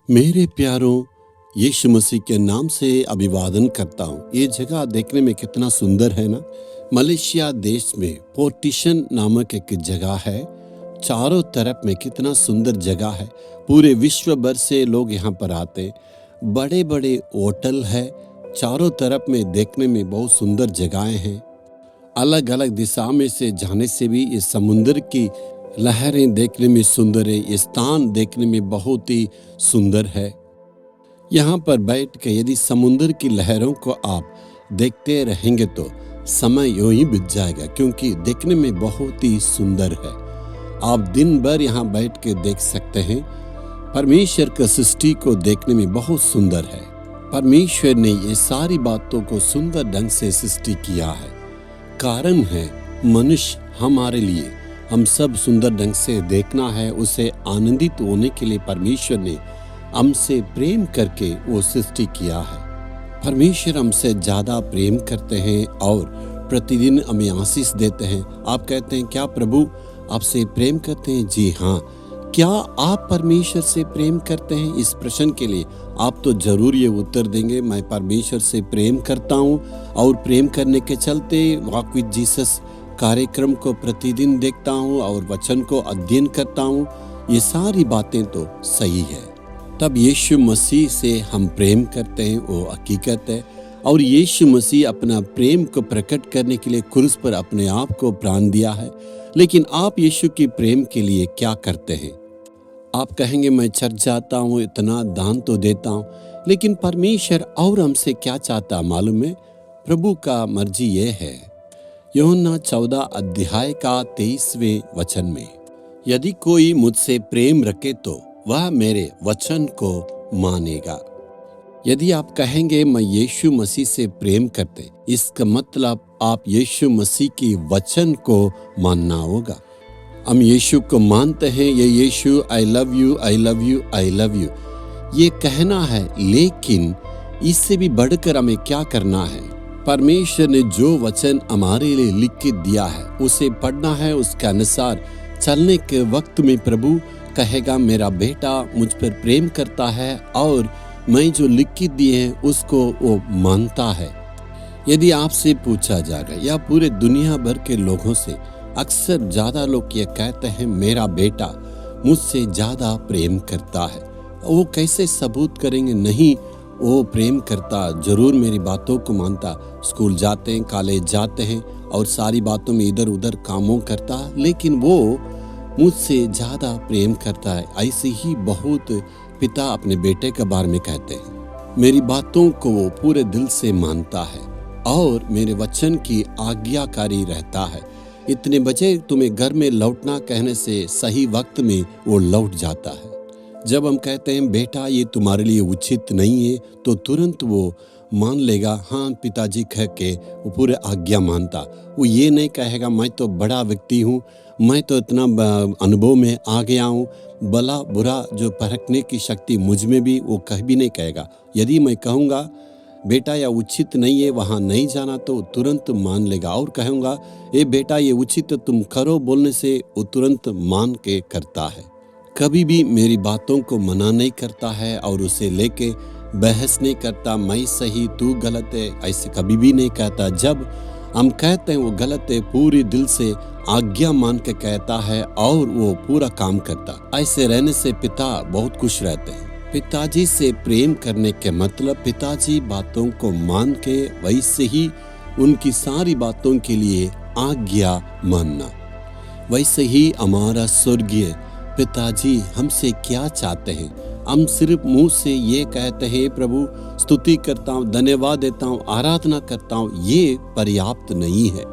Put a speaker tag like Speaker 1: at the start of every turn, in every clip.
Speaker 1: मेरे प्यारों, यीशु मसीह के नाम से अभिवादन करता हूँ। ये जगह देखने में कितना सुंदर है ना। मलेशिया देश में पोर्टिशन नामक एक जगह है। चारों तरफ में कितना सुंदर जगह है। पूरे विश्व भर से लोग यहाँ पर आते। बड़े बड़े होटल है। चारों तरफ में देखने में बहुत सुंदर जगहें हैं। अलग अलग दिशा में से जाने से भी इस समुद्र की लहरें देखने में सुंदर है। ये स्थान देखने में बहुत ही सुंदर है। यहाँ पर बैठ के यदि समुद्र की लहरों को आप देखते रहेंगे तो समय यूं ही बीत जाएगा, क्योंकि देखने में बहुत ही सुंदर है। आप दिन भर यहाँ बैठ के देख सकते हैं। परमेश्वर की सृष्टि को देखने में बहुत सुंदर है। परमेश्वर ने ये सारी बातों को सुंदर ढंग से सृष्टि किया है। कारण है मनुष्य हमारे लिए, हम सब सुंदर ढंग से देखना है। उसे आनंदित होने के लिए परमेश्वर ने हमसे प्रेम करके वो सृष्टि किया है। परमेश्वर हमसे ज्यादा प्रेम करते हैं और प्रतिदिन हमें आशीष देते हैं। आप कहते हैं, क्या प्रभु आपसे प्रेम करते हैं? जी हाँ। क्या आप परमेश्वर से प्रेम करते हैं? इस प्रश्न के लिए आप तो जरूर ये उत्तर देंगे, मैं परमेश्वर से प्रेम करता हूँ और प्रेम करने के चलते वॉक विद जीसस कार्यक्रम को प्रतिदिन देखता हूँ और वचन को अध्ययन करता हूँ। ये सारी बातें तो सही है। तब यीशु मसीह से हम प्रेम करते हैं, वो हकीकत है। और यीशु मसीह अपना प्रेम को प्रकट करने के लिए क्रूस पर अपने आप को प्राण दिया है। लेकिन आप यीशु की प्रेम के लिए क्या करते हैं? आप कहेंगे, मैं चर्च जाता हूँ, इतना दान तो देता हूँ, लेकिन परमेश्वर और हमसे क्या चाहता मालूम है? प्रभु का मर्जी ये है, यूहन्ना 14 अध्याय का 23वें वचन में, यदि कोई मुझसे प्रेम रखे तो वह मेरे वचन को मानेगा। यदि आप कहेंगे मैं यीशु मसीह से प्रेम करते, इसका मतलब आप यीशु मसीह की वचन को मानना होगा। हम यीशु को मानते हैं, ये Yeshu I love you, I love you, I love you, ये कहना है। लेकिन इससे भी बढ़कर हमें क्या करना है? परमेश्वर ने जो वचन हमारे लिए लिख के दिया है उसे पढ़ना है। उसके अनुसार चलने के वक्त में प्रभु कहेगा, मेरा बेटा मुझ पर प्रेम करता है और मैं जो लिख के दिए हैं उसको वो मानता है। यदि आपसे पूछा जाएगा या पूरे दुनिया भर के लोगों से, अक्सर ज्यादा लोग ये कहते हैं, मेरा बेटा मुझसे ज्यादा प्रेम करता है। वो कैसे सबूत करेंगे? नहीं, वो प्रेम करता, जरूर मेरी बातों को मानता। स्कूल जाते हैं, कॉलेज जाते हैं और सारी बातों में इधर उधर कामों करता, लेकिन वो मुझसे ज्यादा प्रेम करता है। ऐसे ही बहुत पिता अपने बेटे के बारे में कहते हैं, मेरी बातों को वो पूरे दिल से मानता है और मेरे वचन की आज्ञाकारी रहता है। इतने बजे तुम्हें घर में लौटना कहने से सही वक्त में वो लौट जाता है। जब हम कहते हैं, बेटा ये तुम्हारे लिए उचित नहीं है, तो तुरंत वो मान लेगा, हाँ पिताजी कह के वो पूरे आज्ञा मानता। वो ये नहीं कहेगा, मैं तो बड़ा व्यक्ति हूँ, मैं तो इतना अनुभव में आ गया हूँ, भला बुरा जो परखने की शक्ति मुझ में भी, वो कभी नहीं कहेगा। यदि मैं कहूँगा बेटा या उचित नहीं है वहाँ नहीं जाना, तो तुरंत मान लेगा। और कहूँगा, ए बेटा ये उचित तुम करो, बोलने से वो तुरंत मान के करता है। कभी भी मेरी बातों को मना नहीं करता है और उसे लेके बहस नहीं करता, मैं सही तू गलत है, ऐसे कभी भी नहीं कहता। जब हम कहते हैं वो गलत है, पूरी दिल से आज्ञा मान के कहता है और वो पूरा काम करता। ऐसे रहने से पिता बहुत खुश रहते हैं। पिताजी से प्रेम करने के मतलब पिताजी बातों को मान के वैसे ही उनकी सारी बातों के लिए आज्ञा मानना। वैसे ही हमारा स्वर्गीय पिताजी हमसे क्या चाहते हैं? हम सिर्फ मुंह से ये कहते हैं, प्रभु स्तुति करता हूँ, धन्यवाद देता हूँ, आराधना करता हूँ, ये पर्याप्त नहीं है।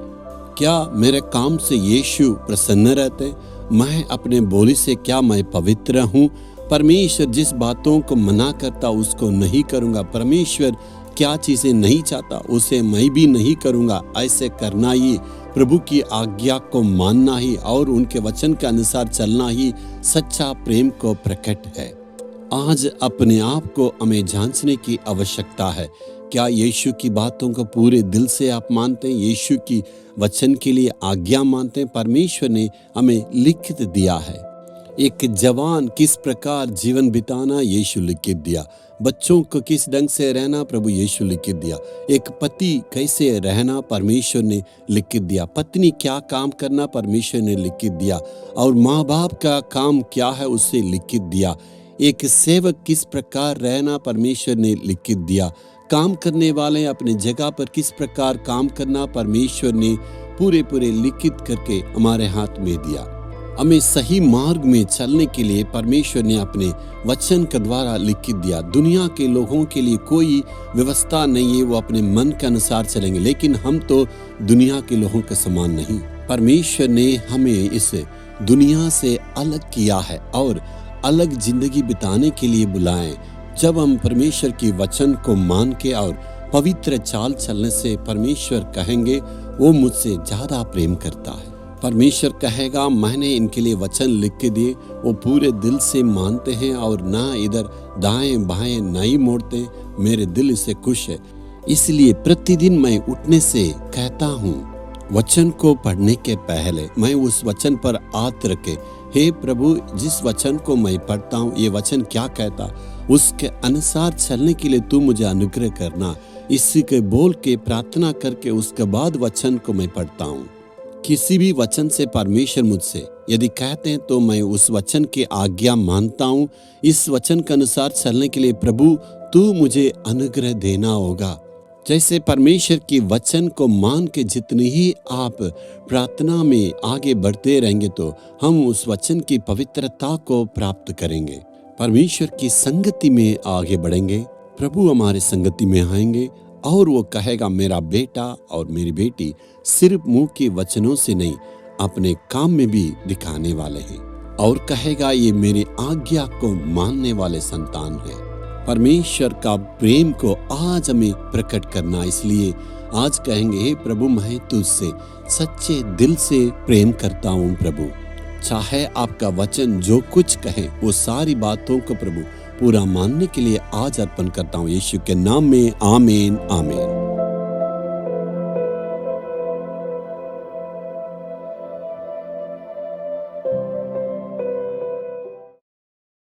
Speaker 1: क्या मेरे काम से यीशु प्रसन्न रहते? मैं अपने बोली से क्या मैं पवित्र हूँ? परमेश्वर जिस बातों को मना करता उसको नहीं करूँगा। परमेश्वर क्या चीज़ें नहीं चाहता उसे मैं भी नहीं करूँगा। ऐसे करना ही, प्रभु की आज्ञा को मानना ही और उनके वचन के अनुसार चलना ही सच्चा प्रेम को प्रकट है। आज अपने आप को हमें जांचने की आवश्यकता है। क्या यीशु की बातों को पूरे दिल से आप मानते हैं? यीशु की वचन के लिए आज्ञा मानते हैं? परमेश्वर ने हमें लिखित दिया है। एक जवान किस प्रकार जीवन बिताना यीशु लिख के दिया, बच्चों को किस ढंग से रहना प्रभु यीशु लिख के दिया, एक पति कैसे रहना परमेश्वर ने लिख के दिया, पत्नी क्या काम करना परमेश्वर ने लिख के दिया, और माँ बाप का काम क्या है उसे लिख के दिया, एक सेवक किस प्रकार रहना परमेश्वर ने लिख के दिया, काम करने वाले अपने जगह पर किस प्रकार काम करना परमेश्वर ने पूरे लिखित करके हमारे हाथ में दिया। हमें सही मार्ग में चलने के लिए परमेश्वर ने अपने वचन के द्वारा लिखित दिया। दुनिया के लोगों के लिए कोई व्यवस्था नहीं है, वो अपने मन के अनुसार चलेंगे, लेकिन हम तो दुनिया के लोगों के समान नहीं। परमेश्वर ने हमें इस दुनिया से अलग किया है और अलग जिंदगी बिताने के लिए बुलाए। जब हम परमेश्वर की वचन को मान के और पवित्र चाल चलने से परमेश्वर कहेंगे वो मुझसे ज्यादा प्रेम करता है। परमेश्वर कहेगा मैंने इनके लिए वचन लिख के दिए, वो पूरे दिल से मानते हैं और ना इधर दाएं बाएं नहीं मोड़ते, मेरे दिल इससे खुश है। इसलिए प्रतिदिन मैं उठने से कहता हूँ, वचन को पढ़ने के पहले मैं उस वचन पर हाथ रखे, हे प्रभु जिस वचन को मैं पढ़ता हूँ ये वचन क्या कहता, उसके अनुसार चलने के लिए तू मुझे अनुग्रह करना। इसी के बोल के प्रार्थना करके उसके बाद वचन को मैं पढ़ता हूँ। किसी भी वचन से परमेश्वर मुझसे यदि कहते हैं तो मैं उस वचन की आज्ञा मानता हूँ। इस वचन के अनुसार चलने के लिए प्रभु तू मुझे अनुग्रह देना होगा। जैसे परमेश्वर की वचन को मान के जितनी ही आप प्रार्थना में आगे बढ़ते रहेंगे तो हम उस वचन की पवित्रता को प्राप्त करेंगे, परमेश्वर की संगति में आगे बढ़ेंगे। प्रभु हमारे संगति में आएंगे और वो कहेगा मेरा बेटा और मेरी बेटी सिर्फ मुंह के वचनों से नहीं अपने काम में भी दिखाने वाले हैं, और कहेगा ये मेरी आज्ञा को मानने वाले संतान है। परमेश्वर का प्रेम को आज हमें प्रकट करना, इसलिए आज कहेंगे हे प्रभु मैं तुझसे सच्चे दिल से प्रेम करता हूँ। प्रभु चाहे आपका वचन जो कुछ कहे वो सारी बातों को प्रभु पूरा मानने के लिए आज अर्पण करता हूँ। यीशु के नाम में आमीन आमीन।